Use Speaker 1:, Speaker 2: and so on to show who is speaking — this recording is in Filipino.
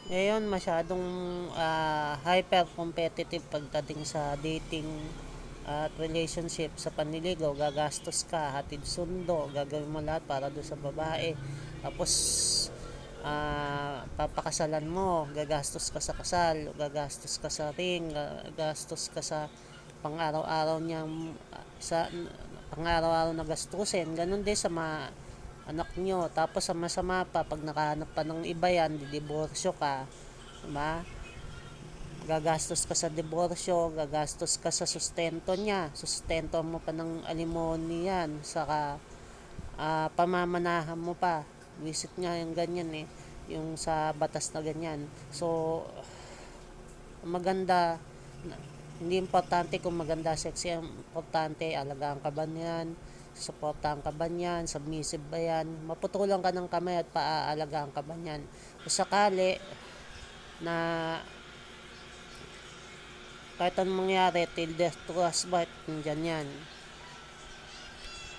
Speaker 1: Ngayon masyadong hyper competitive pagdating sa dating at relationship. Sa panliligaw, gagastos ka, hatid sundo, gagawin mo lahat para doon sa babae. Tapos papakasalan mo, gagastos ka sa kasal, gagastos ka sa ring, gagastos ka sa pang-araw-araw niyang sa pang-araw-araw na gastusin. Ganun din sa mga anak nyo. Tapos sa masama pa, pag nakahanap pa ng iba yan, didiborsyo ka. Diba? Gagastos ka sa diborsyo, gagastos ka sa sustento niya. Sustento mo pa ng alimony yan. Saka pamamanahan mo pa. Visit nga yung ganyan eh. Yung sa batas na ganyan. So, maganda, hindi importante kung maganda sexy, ang importante alagaan ka ba niyan, supportahan ka ba niyan, submissive ba yan, maputulan ka ng kamay at paaalagaan ka ba niyan. Kung sakali na kahit anong mangyari, till death to us part, nandyan yan.